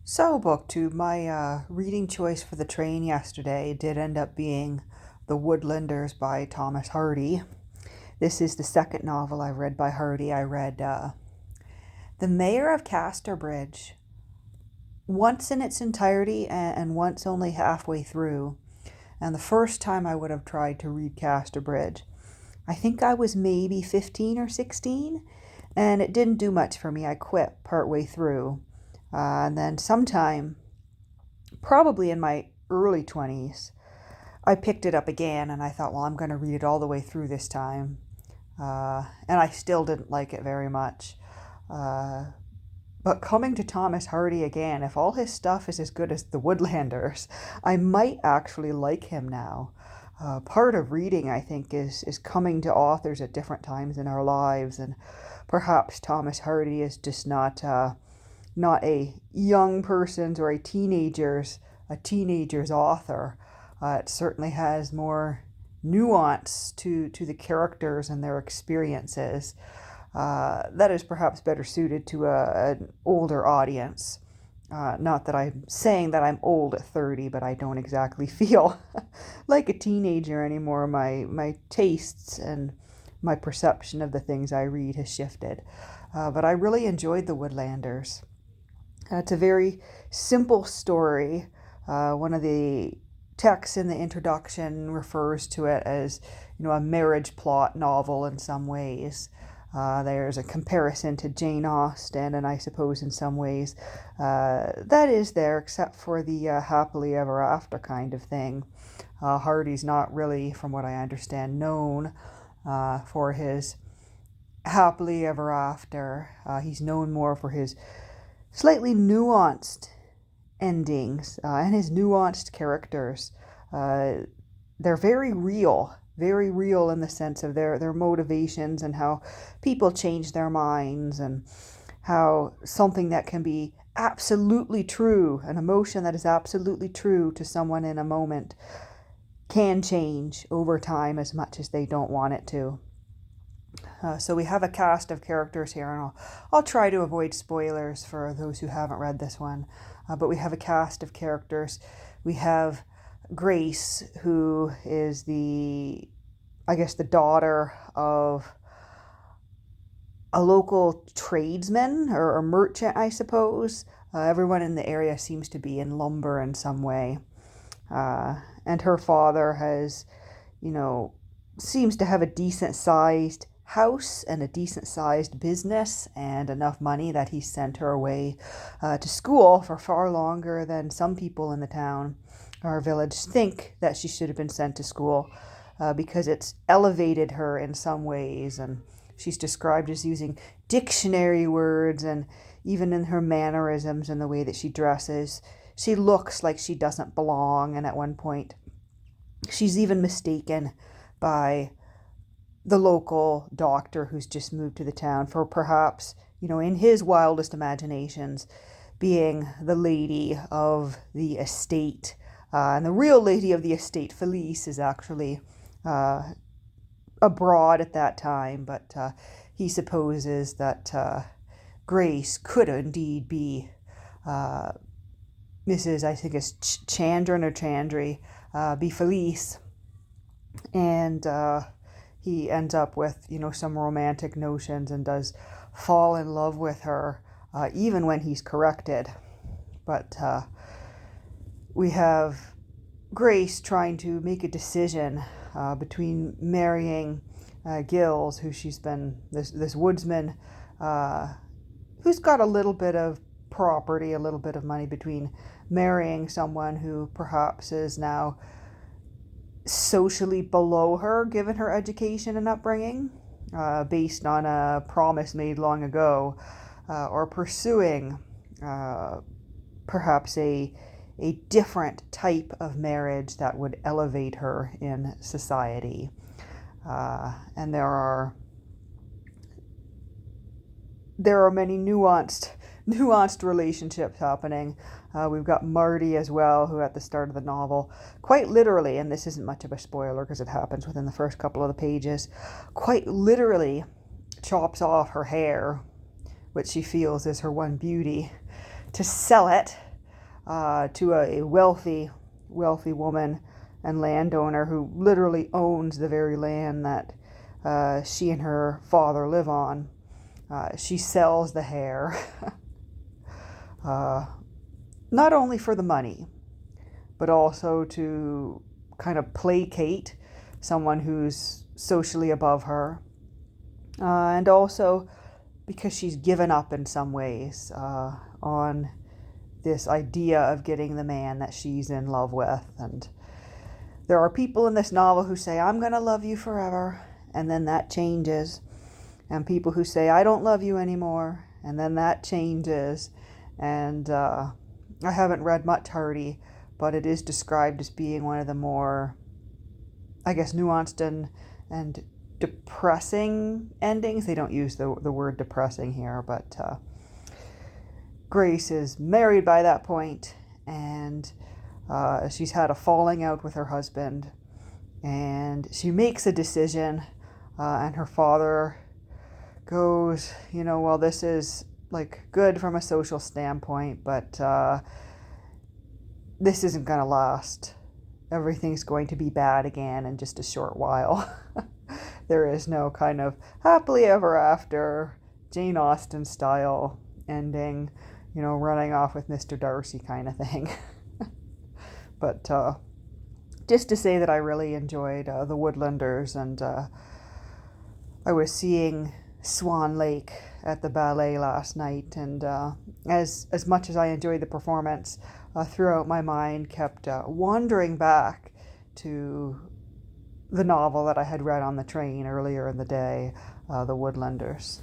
So, BookTube, my reading choice for the train yesterday did end up being The Woodlanders by Thomas Hardy. This is the second novel I read by Hardy. I read The Mayor of Casterbridge once in its entirety and once only halfway through. And the first time I would have tried to read Casterbridge, I think I was maybe 15 or 16, and it didn't do much for me. I quit partway through. And then sometime probably in my early 20s, I picked it up again and I thought, well, I'm going to read it all the way through this time. And I still didn't like it very much. Uh, but coming to Thomas Hardy again, if all his stuff is as good as The Woodlanders, I might actually like him now. Part of reading, I think, is coming to authors at different times in our lives, and perhaps Thomas Hardy is just not a young person's or a teenager's author. It certainly has more nuance to the characters and their experiences. That is perhaps better suited to an older audience. Not that I'm saying that I'm old at 30, but I don't exactly feel like a teenager anymore. My tastes and my perception of the things I read has shifted. But I really enjoyed The Woodlanders. It's a very simple story. One of the texts in the introduction refers to it as, a marriage plot novel in some ways. There's a comparison to Jane Austen, and I suppose in some ways that is there, except for the happily ever after kind of thing. Hardy's not really, from what I understand, known for his happily ever after. He's known more for his slightly nuanced endings and his nuanced characters. Uh, they're very real in the sense of their motivations and how people change their minds, and how something that can be absolutely true, an emotion that is absolutely true to someone in a moment, can change over time as much as they don't want it to. So we have a cast of characters here, and I'll try to avoid spoilers for those who haven't read this one. But we have a cast of characters. We have Grace, who is the daughter of a local tradesman or a merchant, I suppose. Everyone in the area seems to be in lumber in some way. And her father seems to have a decent sized house and a decent sized business and enough money that he sent her away to school for far longer than some people in the town or village think that she should have been sent to school, because it's elevated her in some ways, and she's described as using dictionary words, and even in her mannerisms and the way that she dresses, she looks like she doesn't belong. And at one point she's even mistaken by the local doctor who's just moved to the town for perhaps, in his wildest imaginations, being the lady of the estate. And the real lady of the estate, Felice, is actually abroad at that time, but he supposes that Grace could indeed be Mrs. I think it's Chandran or Chandri, be Felice. And he ends up with, some romantic notions and does fall in love with her, even when he's corrected. But we have Grace trying to make a decision between marrying Gills, who she's been, this woodsman, who's got a little bit of property, a little bit of money, between marrying someone who perhaps is now socially below her, given her education and upbringing, based on a promise made long ago, or pursuing perhaps a different type of marriage that would elevate her in society. And there are many nuanced relationships happening. We've got Marty as well, who at the start of the novel, quite literally, and this isn't much of a spoiler because it happens within the first couple of the pages, quite literally chops off her hair, which she feels is her one beauty, to sell it to a wealthy woman and landowner who literally owns the very land that she and her father live on. She sells the hair, not only for the money, but also to kind of placate someone who's socially above her. And also because she's given up in some ways on this idea of getting the man that she's in love with. And there are people in this novel who say, I'm going to love you forever, and then that changes. And people who say, I don't love you anymore, and then that changes. And I haven't read much Hardy, but it is described as being one of the more, I guess, nuanced and depressing endings. They don't use the word depressing here, but Grace is married by that point, and she's had a falling out with her husband, and she makes a decision, and her father goes, well, this is like good from a social standpoint, but this isn't going to last. Everything's going to be bad again in just a short while. There is no kind of happily ever after, Jane Austen style ending, running off with Mr. Darcy kind of thing. But just to say that I really enjoyed The Woodlanders, and I was seeing Swan Lake at the ballet last night, and as much as I enjoyed the performance, throughout my mind kept wandering back to the novel that I had read on the train earlier in the day, The Woodlanders.